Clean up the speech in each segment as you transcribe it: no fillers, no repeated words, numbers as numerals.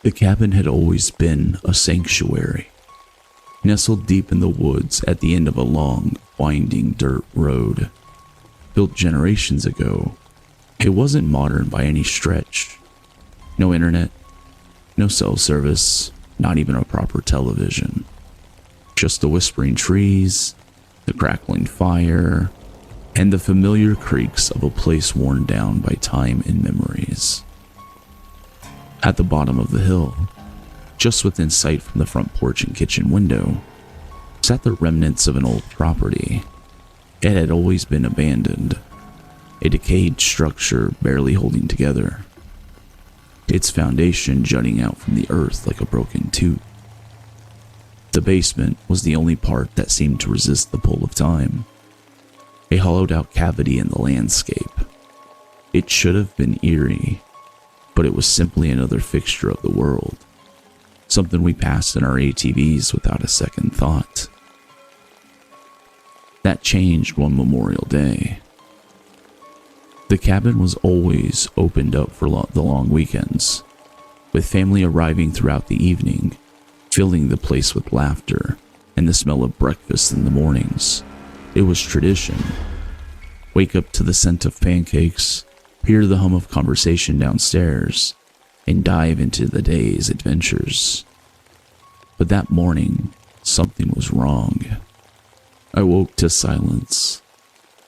The cabin had always been a sanctuary, nestled deep in the woods at the end of a long, winding dirt road. Built generations ago, it wasn't modern by any stretch. No internet, no cell service, not even a proper television. Just the whispering trees, the crackling fire, and the familiar creaks of a place worn down by time and memories. At the bottom of the hill, just within sight from the front porch and kitchen window, sat the remnants of an old property. It had always been abandoned, a decayed structure barely holding together, its foundation jutting out from the earth like a broken tooth. The basement was the only part that seemed to resist the pull of time, a hollowed-out cavity in the landscape. It should have been eerie, but it was simply another fixture of the world, something we passed in our ATVs without a second thought. That changed one Memorial Day. The cabin was always opened up for the long weekends, with family arriving throughout the evening, filling the place with laughter and the smell of breakfast in the mornings. It was tradition. Wake up to the scent of pancakes, hear the hum of conversation downstairs, and dive into the day's adventures. But that morning, something was wrong. I woke to silence.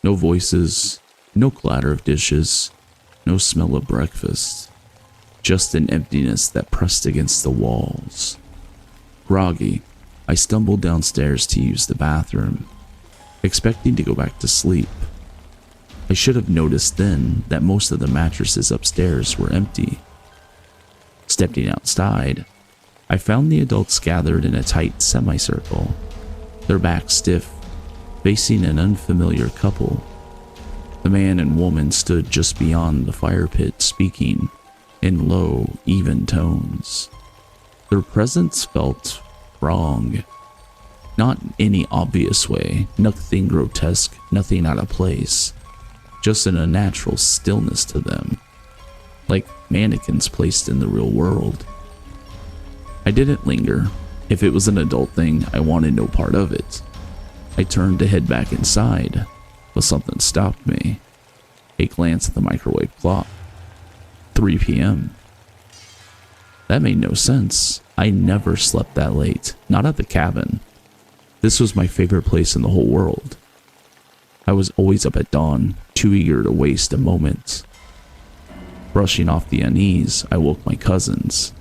No voices, no clatter of dishes, no smell of breakfast. Just an emptiness that pressed against the walls. Groggy, I stumbled downstairs to use the bathroom, expecting to go back to sleep. I should have noticed then that most of the mattresses upstairs were empty. Stepping outside, I found the adults gathered in a tight semicircle, their backs stiff, facing an unfamiliar couple. The man and woman stood just beyond the fire pit, speaking in low, even tones. Their presence felt wrong. Not in any obvious way, nothing grotesque, nothing out of place. Just an unnatural stillness to them, like mannequins placed in the real world. I didn't linger. If it was an adult thing, I wanted no part of it. I turned to head back inside, but something stopped me. A glance at the microwave clock. 3 p.m. That made no sense. I never slept that late, not at the cabin. This was my favorite place in the whole world. I was always up at dawn, too eager to waste a moment. Brushing off the unease, I woke my cousins.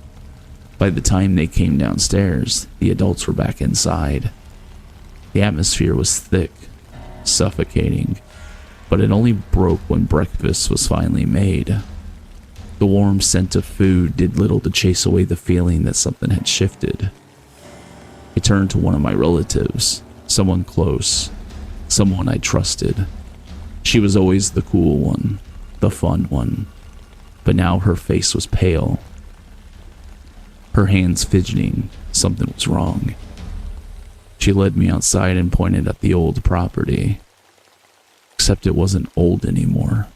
By the time they came downstairs, the adults were back inside. The atmosphere was thick, suffocating, but it only broke when breakfast was finally made. The warm scent of food did little to chase away the feeling that something had shifted. I turned to one of my relatives, someone close, someone I trusted. She was always the cool one, the fun one, but now her face was pale. Her hands fidgeting, something was wrong. She led me outside and pointed at the old property, except it wasn't old anymore.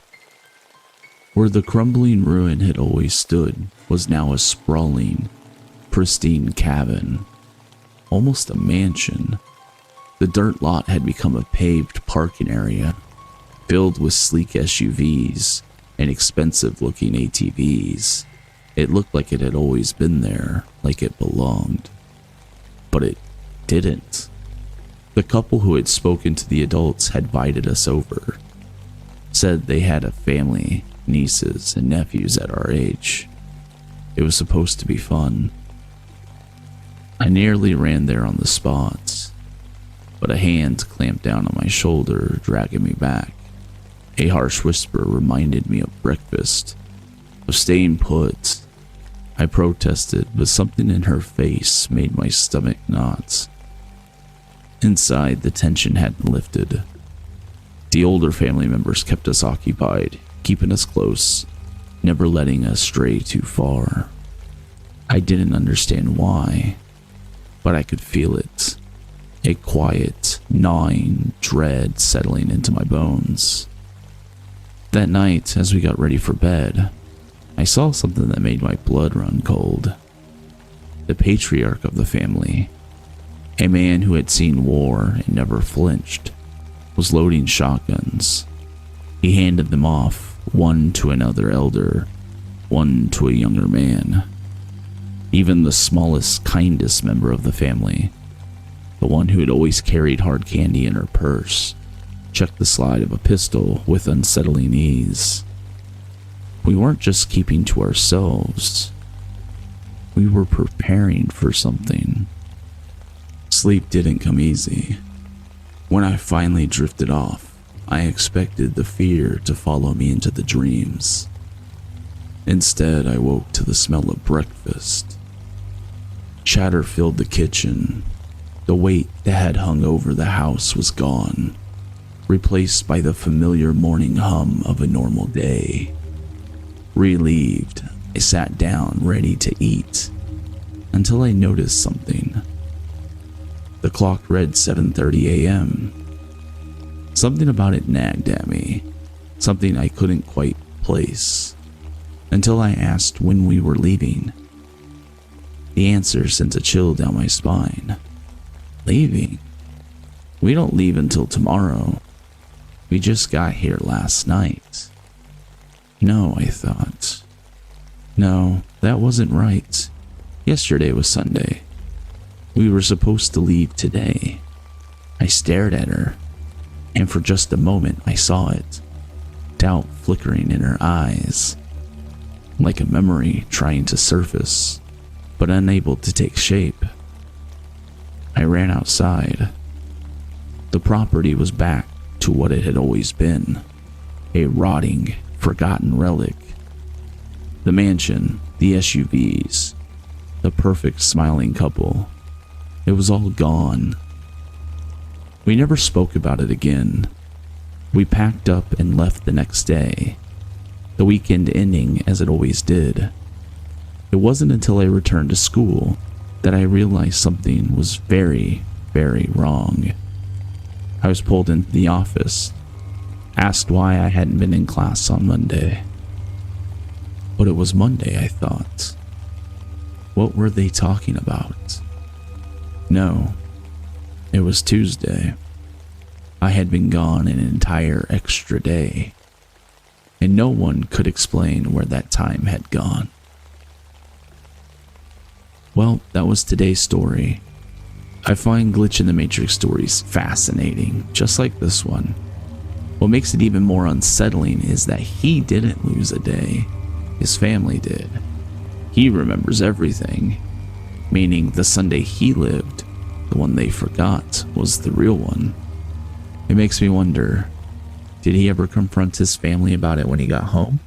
Where the crumbling ruin had always stood was now a sprawling, pristine cabin, almost a mansion. The dirt lot had become a paved parking area, filled with sleek SUVs and expensive-looking ATVs. It looked like it had always been there, like it belonged. But it didn't. The couple who had spoken to the adults had invited us over, said they had a family, nieces and nephews at our age. It was supposed to be fun. I nearly ran there on the spot, but a hand clamped down on my shoulder, dragging me back. A harsh whisper reminded me of breakfast, of staying put. I protested, but something in her face made my stomach knot. Inside, the tension hadn't lifted. The older family members kept us occupied, keeping us close, never letting us stray too far. I didn't understand why, but I could feel it. A quiet, gnawing dread settling into my bones. That night, as we got ready for bed, I saw something that made my blood run cold. the patriarch of the family, a man who had seen war and never flinched, was loading shotguns. He handed them off, one to another elder, one to a younger man. Even the smallest, kindest member of the family, the one who had always carried hard candy in her purse, checked the slide of a pistol with unsettling ease. We weren't just keeping to ourselves. We were preparing for something. Sleep didn't come easy. When I finally drifted off, I expected the fear to follow me into the dreams. Instead, I woke to the smell of breakfast. Chatter filled the kitchen. The weight that had hung over the house was gone, replaced by the familiar morning hum of a normal day. Relieved, I sat down ready to eat until I noticed something. The clock read 7:30 a.m. Something about it nagged at me, something I couldn't quite place, until I asked when we were leaving. The answer sent a chill down my spine. Leaving? We don't leave until tomorrow. We just got here last night. No, I thought. No, that wasn't right. Yesterday was Sunday. We were supposed to leave today. I stared at her, and for just a moment I saw it, doubt flickering in her eyes, like a memory trying to surface, but unable to take shape. I ran outside. The property was back to what it had always been, a rotting, forgotten relic. The mansion, the SUVs, the perfect smiling couple, it was all gone. We never spoke about it again. We packed up and left the next day, the weekend ending as it always did. It wasn't until I returned to school that I realized something was very, very wrong. I was pulled into the office, asked why I hadn't been in class on Monday. But it was Monday, I thought. What were they talking about? No, it was Tuesday. I had been gone an entire extra day, and no one could explain where that time had gone. Well, that was today's story. I find Glitch in the Matrix stories fascinating, just like this one. What makes it even more unsettling is that he didn't lose a day. His family did. He remembers everything, meaning the Sunday he lived, the one they forgot, was the real one. It makes me wonder, did he ever confront his family about it when he got home?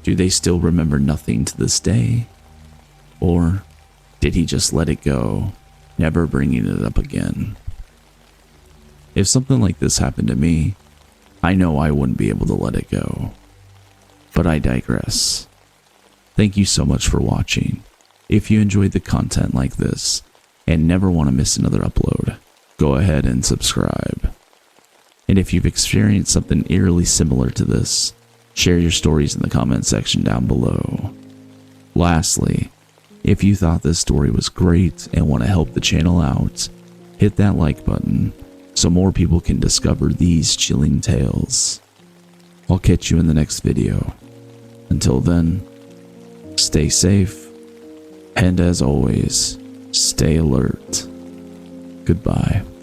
Do they still remember nothing to this day? Or did he just let it go, never bringing it up again? If something like this happened to me, I know I wouldn't be able to let it go. But I digress. Thank you so much for watching. If you enjoyed the content like this and never want to miss another upload, go ahead and subscribe. And if you've experienced something eerily similar to this, share your stories in the comment section down below. Lastly, if you thought this story was great and want to help the channel out, hit that like button so more people can discover these chilling tales. I'll catch you in the next video. Until then, stay safe, and as always, stay alert. Goodbye.